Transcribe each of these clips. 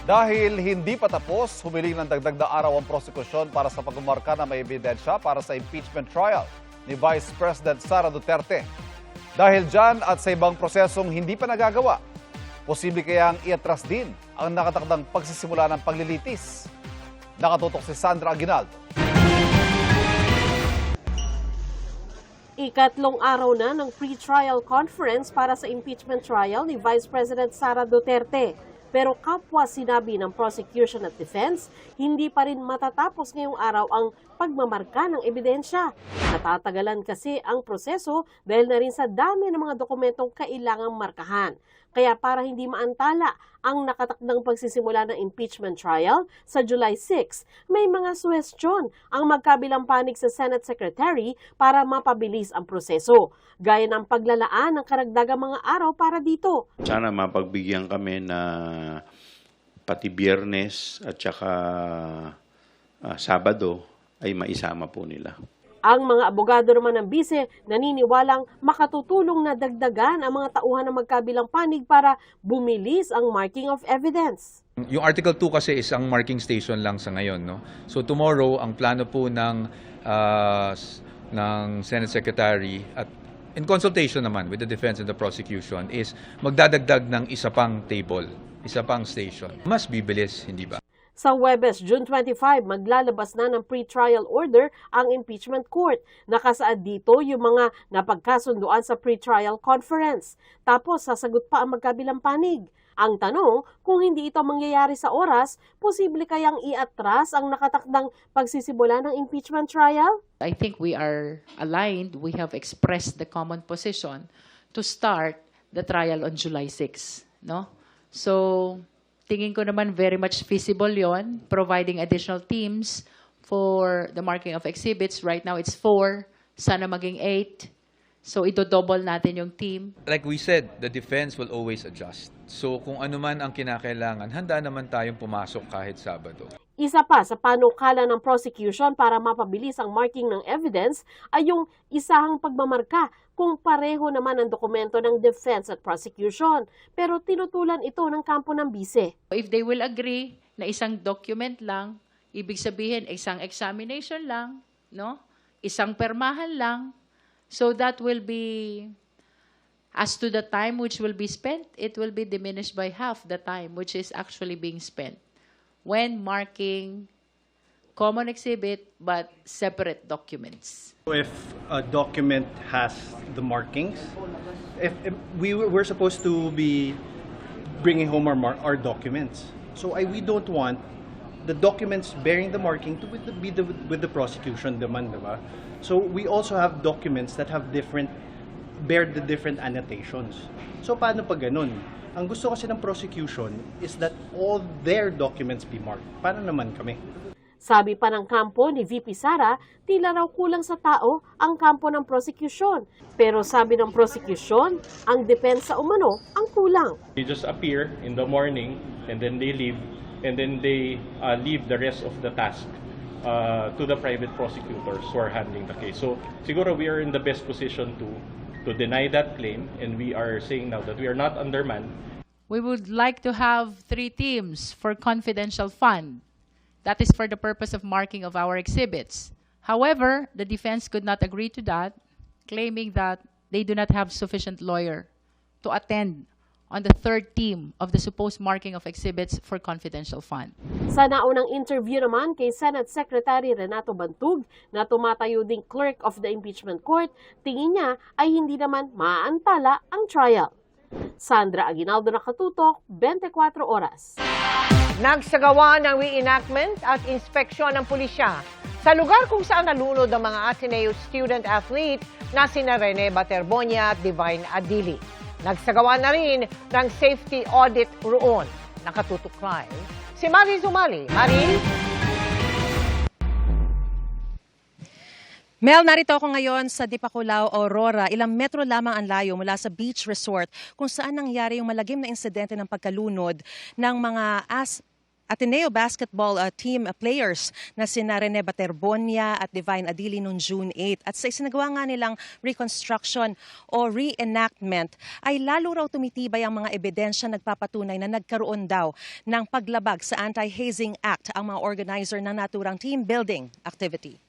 Dahil hindi pa tapos, humiling ng dagdag na araw ang prosekusyon para sa pagmamarka na may ebidensya para sa impeachment trial ni Vice President Sara Duterte. Dahil dyan at sa ibang prosesong hindi pa nagagawa, posible kayang iatras din ang nakatakdang pagsisimula ng paglilitis. Nakatutok si Sandra Aguinaldo. Ikatlong araw na ng pre-trial conference para sa impeachment trial ni Vice President Sara Duterte. Pero kapwa sinabi ng prosecution at defense, hindi pa rin matatapos ngayong araw ang pagmamarka ng ebidensya. Natatagalan kasi ang proseso dahil na rin sa dami ng mga dokumentong kailangang markahan. Kaya para hindi maantala ang nakatakdang pagsisimula ng impeachment trial sa July 6, may mga suhestyon ang magkabilang panig sa Senate Secretary para mapabilis ang proseso, gaya ng paglalaan ng karagdagang mga araw para dito. Sana mapagbigyan kami na pati Biyernes at saka Sabado ay maisama po nila. Ang mga abogado naman ng bise naniniwalang makatutulong na dagdagan ang mga tauhan ng magkabilang panig para bumilis ang marking of evidence. Yung Article 2 kasi is ang marking station lang sa ngayon, no? So tomorrow, ang plano po ng Senate Secretary at in consultation naman with the defense and the prosecution is magdadagdag ng isa pang table, isa pang station. Mas bibilis, hindi ba? Sa Huwebes, June 25, maglalabas na ng pre-trial order ang impeachment court. Nakasaad dito yung mga napagkasunduan sa pre-trial conference. Tapos sasagot pa ang magkabilang panig. Ang tanong, kung hindi ito mangyayari sa oras, posible kayang iatras ang nakatakdang pagsisimula ng impeachment trial? I think we are aligned. We have expressed the common position to start the trial on July 6. No? So, tingin ko naman very much feasible yon, providing additional teams for the marking of exhibits. Right now, it's 4. Sana maging 8. So, ito-double natin yung team. Like we said, the defense will always adjust. So, kung ano man ang kinakailangan, handa naman tayong pumasok kahit Sabado. Isa pa sa panukala ng prosecution para mapabilis ang marking ng evidence ay yung isahang pagmamarka kung pareho naman ang dokumento ng defense at prosecution. Pero tinutulan ito ng kampo ng bise. If they will agree na isang document lang, ibig sabihin isang examination lang, no? Isang permahan lang, so that will be, as to the time which will be spent, it will be diminished by half the time which is actually being spent when marking common exhibit but separate documents. If a document has the markings, if we're supposed to be bringing home our documents, so we don't want the documents bearing the marking to be with the prosecution naman, diba? So we also have documents that have bear the different annotations. So paano pag ganun? Ang gusto kasi ng prosecution is that all their documents be marked. Paano naman kami? Sabi pa ng kampo ni VP Sara, tila raw kulang sa tao ang kampo ng prosecution. Pero sabi ng prosecution, ang depensa umano ang kulang. They just appear in the morning and then they leave and then they leave the rest of the task to the private prosecutors who are handling the case. So siguro we are in the best position to deny that claim, and we are saying now that we are not undermanned. We would like to have 3 teams for confidential fund. That is for the purpose of marking of our exhibits. However, the defense could not agree to that, claiming that they do not have sufficient lawyer to attend on the 3rd team of the supposed marking of exhibits for confidential fund. Sa naunang interview naman kay Senate Secretary Renato Bantug na tumatayo ding clerk of the impeachment court, tingin niya ay hindi naman maantala ang trial. Sandra Aguinaldo, Nakatutok, 24 Oras. Nagsagawa ng reenactment at inspeksyon ng pulisya sa lugar kung saan nalunod ang mga Ateneo student-athlete na sina Rene Baterbonia at Divine Adili. Nagsagawa na rin ng safety audit roon. Nakatutok live si Marie Zumali. Marie? Mel, narito ako ngayon sa Dipakulaw, Aurora. Ilang metro lamang ang layo mula sa beach resort kung saan nangyari yung malagim na insidente ng pagkalunod ng mga Ateneo basketball team players na sina Rene Baterbonia at Divine Adili noong June 8. At sa isinagawa nga nilang reconstruction o reenactment ay lalo raw tumitibay ang mga ebidensya nagpapatunay na nagkaroon daw ng paglabag sa Anti-Hazing Act ang mga organizer ng naturang team building activity.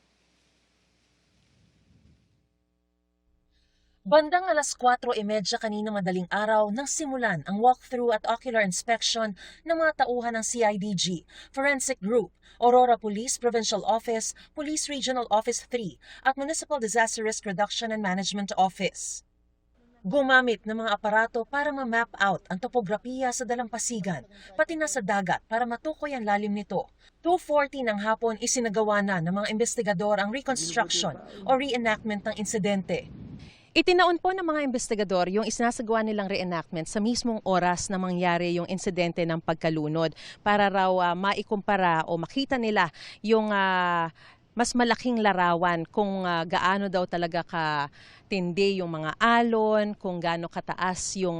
Bandang alas 4:30 kanina madaling araw nang simulan ang walkthrough at ocular inspection ng mga tauhan ng CIDG, Forensic Group, Aurora Police Provincial Office, Police Regional Office 3 at Municipal Disaster Risk Reduction and Management Office. Gumamit ng mga aparato para ma-map out ang topografiya sa dalampasigan, pati na sa dagat para matukoy ang lalim nito. 2:40 ng hapon isinagawa na ng mga investigador ang reconstruction o reenactment ng insidente. Itinaon po ng mga investigador yung isinasagawa nilang reenactment sa mismong oras na mangyari yung insidente ng pagkalunod para raw maikumpara o makita nila yung mas malaking larawan kung gaano daw talaga katindi yung mga alon, kung gaano kataas yung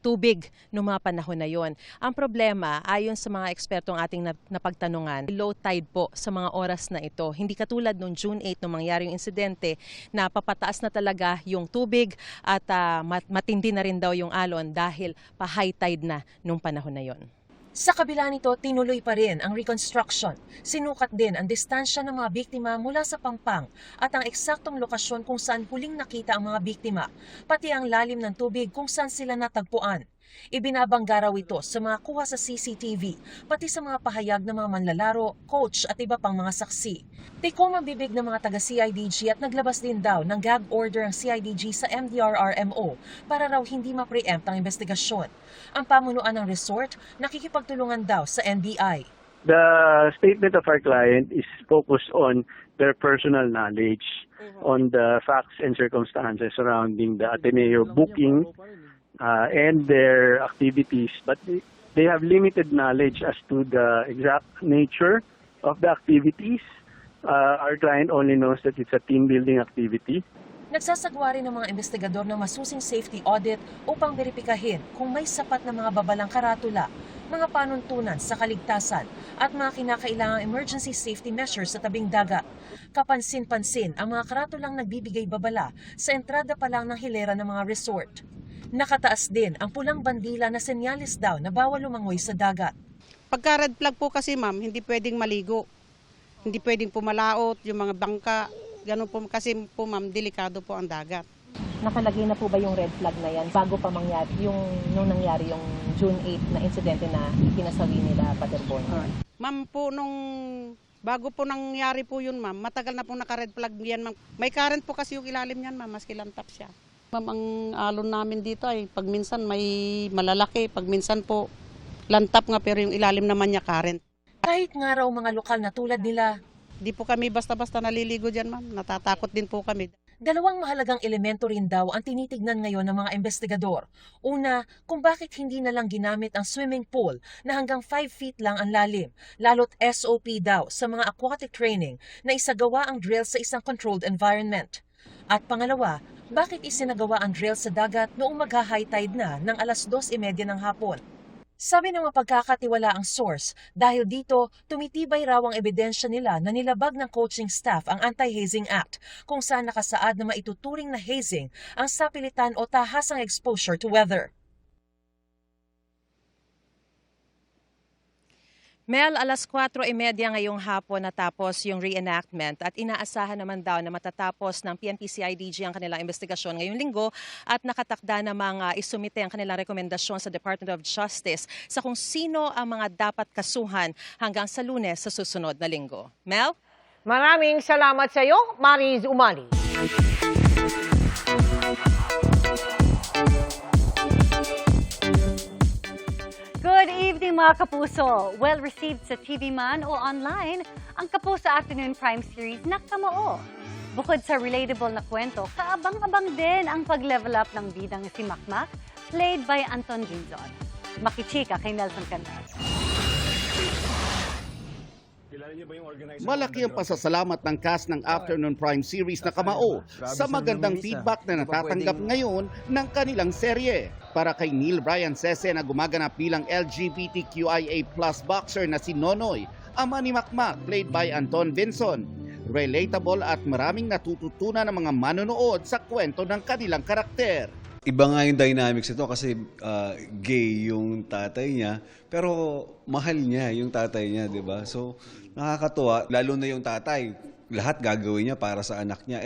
tubig noong mga panahon na yon. Ang problema, ayon sa mga ekspertong ating napagtanungan, low tide po sa mga oras na ito. Hindi katulad noong June 8 nung mangyari yung insidente na papataas na talaga yung tubig at matindi na rin daw yung alon dahil pa-high tide na nung panahon na yon. Sa kabila nito, tinuloy pa rin ang reconstruction. Sinukat din ang distansya ng mga biktima mula sa pampang at ang eksaktong lokasyon kung saan huling nakita ang mga biktima, pati ang lalim ng tubig kung saan sila natagpuan. Ibinabangga raw ito sa mga kuha sa CCTV, pati sa mga pahayag ng mga manlalaro, coach at iba pang mga saksi. Tikom ang bibig ng mga taga-CIDG at naglabas din daw ng gag order ang CIDG sa MDRRMO para raw hindi ma-preempt ang investigasyon. Ang pamunuan ng resort, nakikipagtulungan daw sa NBI. The statement of our client is focused on their personal knowledge on the facts and circumstances surrounding the Ateneo booking and their activities, but they have limited knowledge as to the exact nature of the activities. Our client only knows that it's a team building activity. Nagsasagawa rin ng mga investigador ng masusing safety audit upang beripikahin kung may sapat na mga babalang karatula, mga panuntunan sa kaligtasan at mga kinakailangang emergency safety measures sa tabing dagat. Kapansin-pansin ang mga karatulang nagbibigay babala sa entrada pa lang ng hilera ng mga resort. Nakataas din ang pulang bandila na senyalis daw na bawal lumangoy sa dagat. Pagka red flag po kasi ma'am, hindi pwedeng maligo. Hindi pwedeng pumalaot, yung mga bangka. Ganun po kasi po ma'am, delikado po ang dagat. Nakalagay na po ba yung red flag na yan bago pa mangyari, nung nangyari yung June 8 na insidente na pinasawi nila Baterbonia? Ma'am po, bago po nangyari po yun ma'am, matagal na po naka-red flag yan ma'am. May current po kasi yung ilalim yan ma'am, maski lantap siya. Ma'am, ang alon namin dito ay pag minsan may malalaki, pag minsan po lantap nga pero yung ilalim naman niya current. Kahit nga raw mga lokal na tulad nila, di po kami basta-basta naliligo dyan ma'am, natatakot din po kami. dalawang mahalagang elemento rin daw ang tinitignan ngayon ng mga investigador. Una, kung bakit hindi na lang ginamit ang swimming pool na hanggang 5 feet lang ang lalim, lalo't SOP daw sa mga aquatic training na isagawa ang drill sa isang controlled environment. At pangalawa, bakit isinagawa ang drill sa dagat noong magha-high tide na ng alas 2:30 ng hapon? Sabi ng mapagkakatiwalaang source, dahil dito, tumitibay raw ang ebidensya nila na nilabag ng coaching staff ang Anti-Hazing Act, kung saan nakasaad na maituturing na hazing ang sapilitan o tahasang exposure to weather. Mel, alas 4:30 ngayong hapon natapos yung reenactment at inaasahan naman daw na matatapos ng PNP-CIDG ang kanilang investigasyon ngayong linggo at nakatakda namang isumite ang kanilang rekomendasyon sa Department of Justice sa kung sino ang mga dapat kasuhan hanggang sa Lunes sa susunod na linggo. Mel? Maraming salamat sa iyo, Mariz Umali. Good evening mga kapuso! Well received sa TV Man o online, ang Kapuso Afternoon Prime Series na Kamoo. Bukod sa relatable na kwento, kaabang-abang din ang pag-level up ng bidang si Makmak, played by Anton Ginzon. Makichika kay Nelson Canlas. Malaki ang pasasalamat ng cast ng Afternoon Prime Series na Kamao sa magandang feedback na natatanggap ngayon ng kanilang serye. Para kay Neil Brian Sese na gumaganap bilang LGBTQIA+ boxer na si Nonoy, ama ni Makmak played by Anton Vinson. Relatable at maraming natututunan ng mga manonood sa kwento ng kanilang karakter. Iba nga yung dynamics ito kasi gay yung tatay niya, pero mahal niya yung tatay niya, di ba? So, nakakatuwa, lalo na yung tatay, lahat gagawin niya para sa anak niya.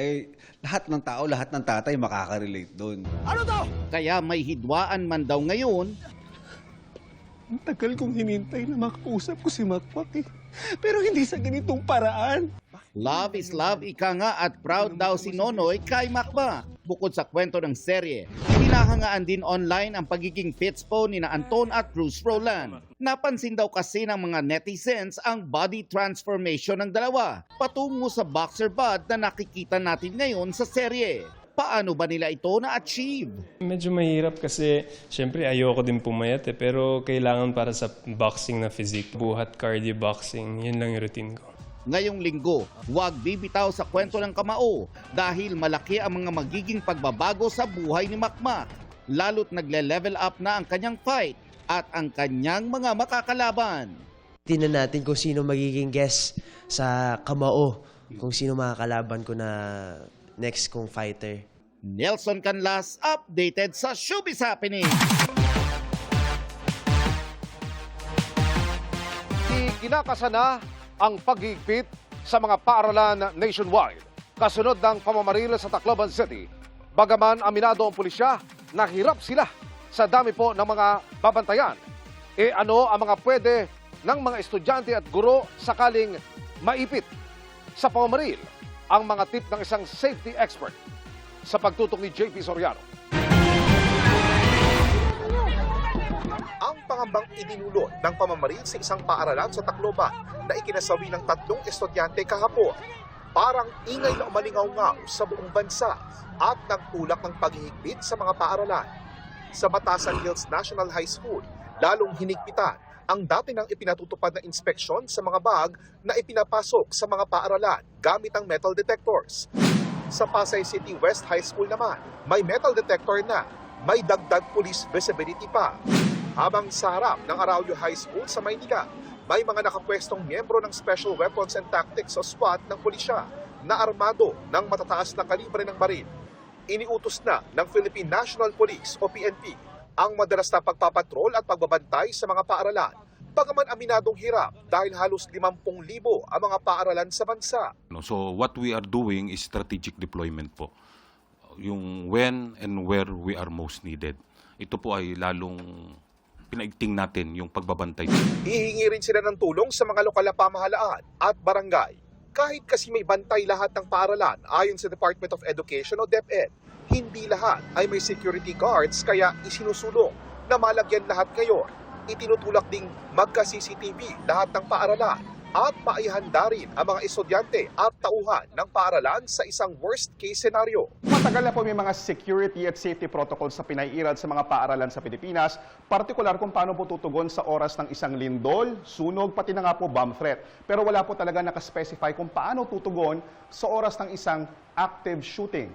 Lahat ng tao, lahat ng tatay makaka-relate doon. Ano to? Kaya may hidwaan man daw ngayon. Ang tagal kong hinintay na makausap ko si Makmak pero hindi sa ganitong paraan. Love is love, ika nga, at proud daw si Nonoy kay Makmak. Bukod sa kwento ng serye, hinahangaan din online ang pagiging fitspo ni na Anton at Bruce Roland. Napansin daw kasi ng mga netizens ang body transformation ng dalawa, patungo sa boxer bod na nakikita natin ngayon sa serye. Paano ba nila ito na-achieve? Medyo mahirap kasi syempre ayoko din pumayat pero kailangan para sa boxing na physique. Buhat cardio boxing, yun lang yung routine ko. Ngayong linggo, huwag bibitaw sa kwento ng Kamao dahil malaki ang mga magiging pagbabago sa buhay ni Makmak. Lalo't nagle-level up na ang kanyang fight at ang kanyang mga makakalaban. Tingnan natin kung sino magiging guest sa Kamao, kung sino makakalaban ko na next kong fighter. Nelson Canlas, updated sa Showbiz Happening. Kinakasa na ang paghigpit sa mga paaralan nationwide. Kasunod ng pamamaril sa Tacloban City, bagaman aminado ang pulisya, nahirap sila sa dami po ng mga babantayan. Ano ang mga pwede ng mga estudyante at guro sakaling maipit sa pamamaril? Ang mga tip ng isang safety expert sa pagtutok ni JP Soriano. Ang pangambang idinulot ng pamamaril sa isang paaralan sa Tacloban na ikinasawi ng 3 estudyante kahapon. Parang ingay na umalingaw-ngaw sa buong bansa at nagtulak ng paghihigpit sa mga paaralan. Sa Batasan Hills National High School, lalong hinigpitan ang dati nang ipinatutupad na inspeksyon sa mga bag na ipinapasok sa mga paaralan gamit ang metal detectors. Sa Pasay City West High School naman, may metal detector na, may dagdag police visibility pa. Habang sa harap ng Araujo High School sa Maynila, may mga nakapwestong miyembro ng Special Weapons and Tactics o SWAT ng pulisya na armado ng matataas na kalibre ng baril. Iniutos na ng Philippine National Police o PNP ang madalas na pagpapatrol at pagbabantay sa mga paaralan. Bagaman aminadong hirap dahil halos 50,000 ang mga paaralan sa bansa. So what we are doing is strategic deployment po. Yung when and where we are most needed. Ito po ay lalong pinaigting natin yung pagbabantay. Hihingi rin sila ng tulong sa mga lokal na pamahalaan at barangay. Kahit kasi may bantay lahat ng paaralan ayon sa Department of Education o DepEd, hindi lahat ay may security guards kaya isinusulong na malagyan lahat ngayon. Itinutulak ding magka-CCTV lahat ng paaralan at maihanda rin ang mga estudyante at tauhan ng paaralan sa isang worst-case scenario. Matagal na po may mga security at safety protocols sa pinaiirad sa mga paaralan sa Pilipinas, partikular kung paano po tutugon sa oras ng isang lindol, sunog, pati na nga po bomb threat. Pero wala po talaga nakaspecify kung paano tutugon sa oras ng isang active shooting.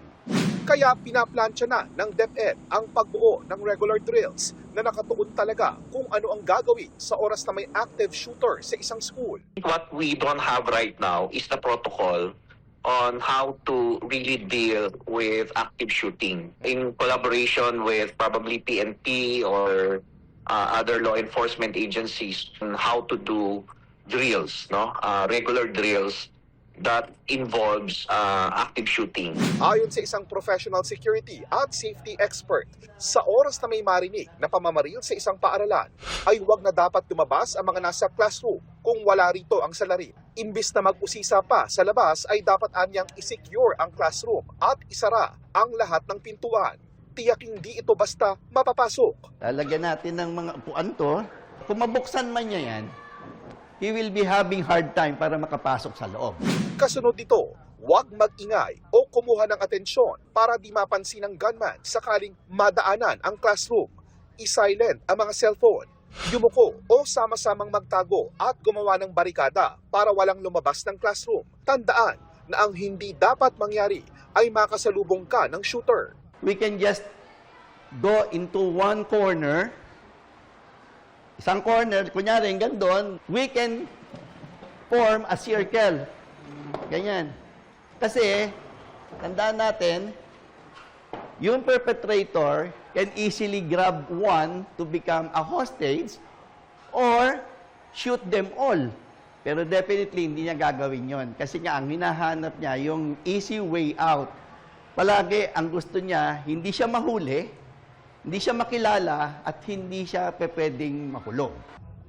Kaya pinaplansya na ng DepEd ang pagbuo ng regular drills na nakatuon talaga kung ano ang gagawin sa oras na may active shooter sa isang school. What we don't have right now is the protocol on how to really deal with active shooting in collaboration with probably PNP or other law enforcement agencies on how to do drills, regular drills that involves active shooting. Ayon sa isang professional security at safety expert, sa oras na may marinig na pamamaril sa isang paaralan, ay huwag na dapat lumabas ang mga nasa classroom kung wala rito ang salarin. Imbis na mag-usisa pa sa labas, ay dapat anyang isecure ang classroom at isara ang lahat ng pintuan. Tiyak hindi ito basta mapapasok. Lalagyan natin ng mga upuan to. Kung mabuksan man niya yan, he will be having hard time para makapasok sa loob. Kasunod dito, huwag mag-ingay o kumuha ng atensyon para di mapansin ng gunman sakaling madaanan ang classroom. I-silent ang mga cellphone Yumuko o sama-samang magtago at gumawa ng barikada para walang lumabas ng classroom. Tandaan na ang hindi dapat mangyari ay makasalubong ka ng shooter. We can just go into one corner, isang corner, kunyari hanggang doon, we can form a circle. Ganyan. Kasi, tandaan natin, yung perpetrator can easily grab one to become a hostage or shoot them all. Pero definitely, hindi niya gagawin yon. Kasi nga, ang hinahanap niya, yung easy way out. Palagi, ang gusto niya, hindi siya mahuli, hindi siya makilala, at hindi siya pwedeng makulong.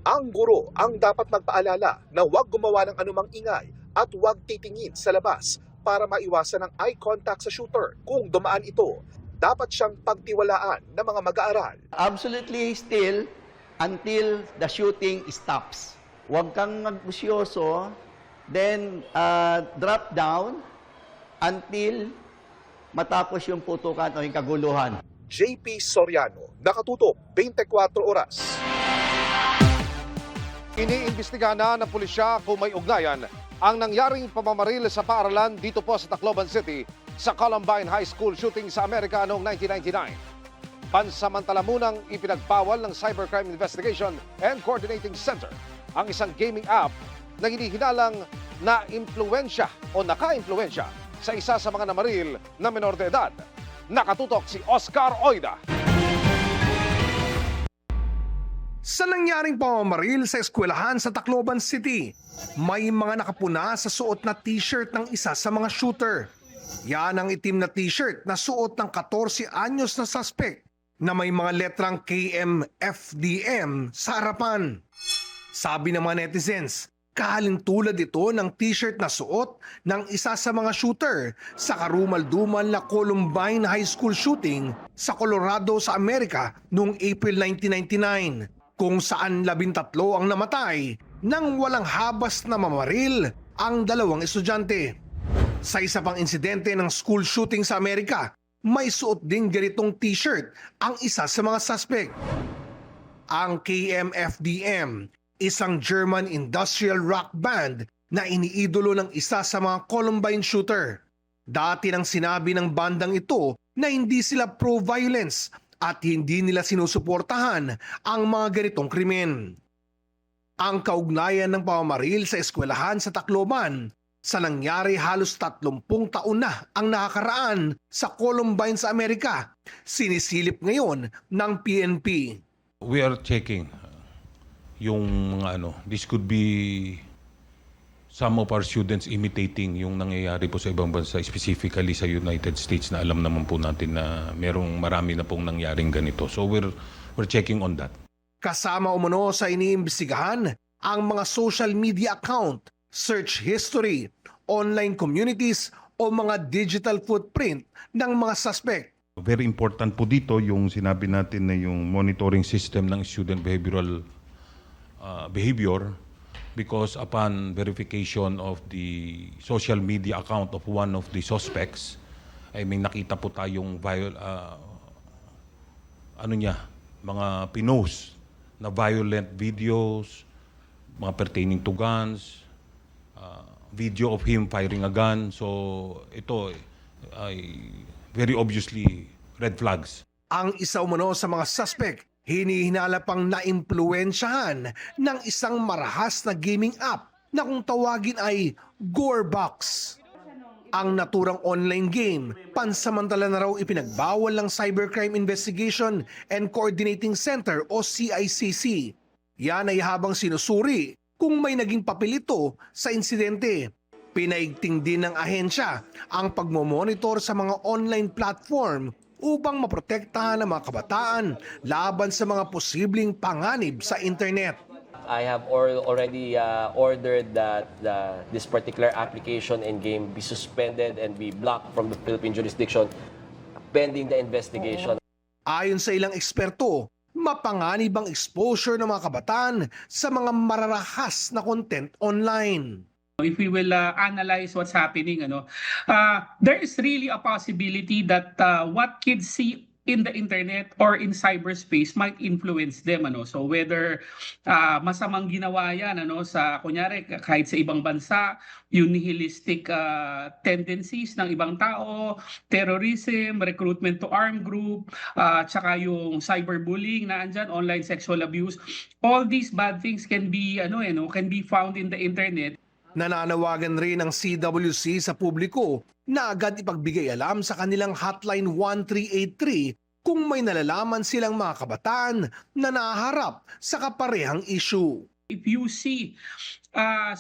Ang guro ang dapat magpaalala na huwag gumawa ng anumang ingay at huwag titingin sa labas para maiwasan ang eye contact sa shooter. Kung dumaan ito, dapat siyang pagtiwalaan ng mga mag-aaral. Absolutely still until the shooting stops. Huwag kang magbusyoso, then drop down until matapos yung putukan o yung kaguluhan. JP Soriano, nakatutok 24 oras. Iniimbestigahan na ng pulisya kung may ugnayan ang nangyaring pamamaril sa paaralan dito po sa Tacloban City sa Columbine High School shooting sa Amerika noong 1999. Pansamantala munang ipinagbawal ng Cybercrime Investigation and Coordinating Center ang isang gaming app na hinihinalang na-impluensya o naka-impluensya sa isa sa mga namaril na menor de edad. Nakatutok si Oscar Oida. Sa nangyaring pamamaril sa eskwelahan sa Tacloban City, may mga nakapuna sa suot na t-shirt ng isa sa mga shooter. Yan ang itim na t-shirt na suot ng 14 anyos na suspect na may mga letrang KMFDM sa harapan. Sabi ng mga netizens, kahalintulad ito ng t-shirt na suot ng isa sa mga shooter sa karumal-dumal na Columbine High School shooting sa Colorado sa Amerika noong April 1999. Kung saan 13 ang namatay nang walang habas na mamaril ang 2 estudyante. Sa isa pang insidente ng school shooting sa Amerika, may suot din ganitong t-shirt ang isa sa mga suspect. Ang KMFDM, isang German industrial rock band na iniidolo ng isa sa mga Columbine shooter. Dati nang sinabi ng bandang ito na hindi sila pro-violence at hindi nila sinusuportahan ang mga ganitong krimen. Ang kaugnayan ng pamamaril sa eskwelahan sa Tacloban sa nangyari halos 30 taon na ang nakakaraan sa Columbine sa Amerika, sinisilip ngayon ng PNP. We are checking yung mga this could be some of our students imitating yung nangyayari po sa ibang bansa, specifically sa United States na alam naman po natin na marami na pong nangyaring ganito. So we're checking on that. Kasama umano sa iniimbestigahan ang mga social media account, search history, online communities o mga digital footprint ng mga suspect. Very important po dito yung sinabi natin na yung monitoring system ng student behavioral behavior, because upon verification of the social media account of one of the suspects, ay may nakita po tayong mga pinost na violent videos, mga pertaining to guns, video of him firing a gun. So ito ay very obviously red flags. Ang isa umano sa mga suspect, hinihinala pang naimpluwensyahan ng isang marahas na gaming app na kung tawagin ay Gorebox. Ang naturang online game, pansamantala na raw ipinagbawal ng Cybercrime Investigation and Coordinating Center o CICC. Yan ay habang sinusuri kung may naging papel ito sa insidente. Pinaigting din ng ahensya ang pagmomonitor sa mga online platform upang maprotektahan ang mga kabataan laban sa mga posibleng panganib sa internet. I have already ordered that this particular application and game be suspended and be blocked from the Philippine jurisdiction pending the investigation. Ayon sa ilang eksperto, mapanganib ang exposure ng mga kabataan sa mga mararahas na content online. If we will analyze what's happening, there is really a possibility that what kids see in the internet or in cyberspace might influence them, ano. So whether masamang ginawa yan, ano, sa kunyari kahit sa ibang bansa, yung nihilistic tendencies ng ibang tao, terrorism, recruitment to armed group, tsaka yung cyberbullying na andyan, online sexual abuse, all these bad things can be can be found in the internet. Nananawagan rin ng CWC sa publiko na agad ipagbigay alam sa kanilang hotline 1383 kung may nalalaman silang mga kabataan na nahaharap sa kaparehang issue. If you see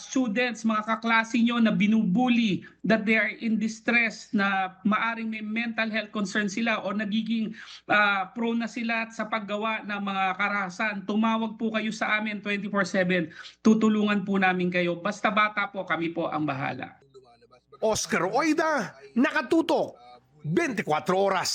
students, mga kaklase nyo na binubuli, that they are in distress, na maaring may mental health concern sila o nagiging prone na sila sa paggawa ng mga karahasan, tumawag po kayo sa amin 24/7. Tutulungan po namin kayo. Basta bata po, kami po ang bahala. Oscar Oida, nakatutok, 24 oras.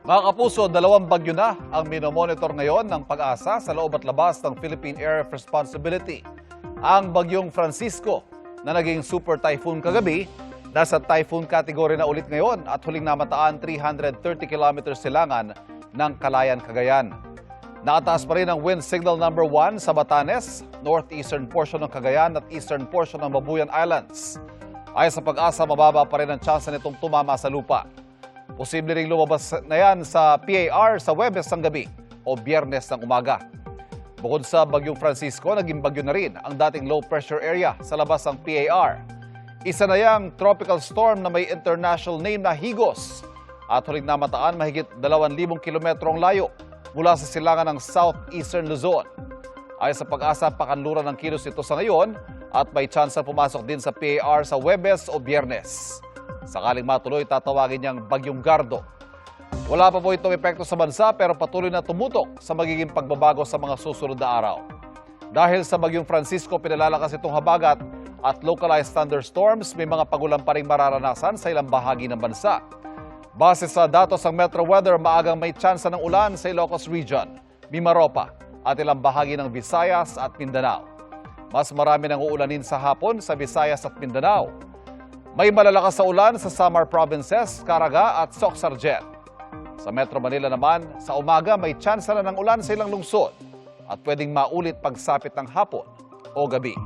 Mga kapuso, 2 bagyo na ang minomonitor ngayon ng Pag-asa sa loob at labas ng Philippine Area of Responsibility. Ang bagyong Francisco na naging super typhoon kagabi, nasa typhoon category na ulit ngayon at huling namataan 330 kilometers silangan ng Calayan, Cagayan. Nakataas pa rin ang wind signal number 1 sa Batanes, northeastern portion ng Cagayan at eastern portion ng Babuyan Islands. Ayon sa Pag-asa, mababa pa rin ang tsansa nitong tumama sa lupa. Posible ring lumabas na yan sa PAR sa Huwebes ng gabi o Biyernes ng umaga. Bukod sa Bagyong Francisco, naging bagyo na rin ang dating low pressure area sa labas ng PAR. Isa na yang tropical storm na may international name na Higos at huling namataan mahigit 2,000 kilometrong layo mula sa silangan ng southeastern Luzon. Ayon sa Pag-asa, pakanluran ng kilos ito sa ngayon at may tsansa pumasok din sa PAR sa Huwebes o Biyernes. Sakaling matuloy, tatawagin niyang Bagyong Gardo. Wala pa po itong epekto sa bansa pero patuloy na tumutok sa magiging pagbabago sa mga susunod na araw. Dahil sa Bagyong Francisco, pinalalakas itong habagat at localized thunderstorms, may mga pagulan pa rin mararanasan sa ilang bahagi ng bansa. Base sa datos ng Metro Weather, maagang may tsansa ng ulan sa Ilocos Region, Mimaropa at ilang bahagi ng Visayas at Mindanao. Mas marami nang uulanin sa hapon sa Visayas at Mindanao. May malalakas sa ulan sa Samar Provinces, Caraga at Soc-Sargent. Sa Metro Manila naman, sa umaga may tsansa na ng ulan sa ilang lungsod at pwedeng maulit pagsapit ng hapon o gabi.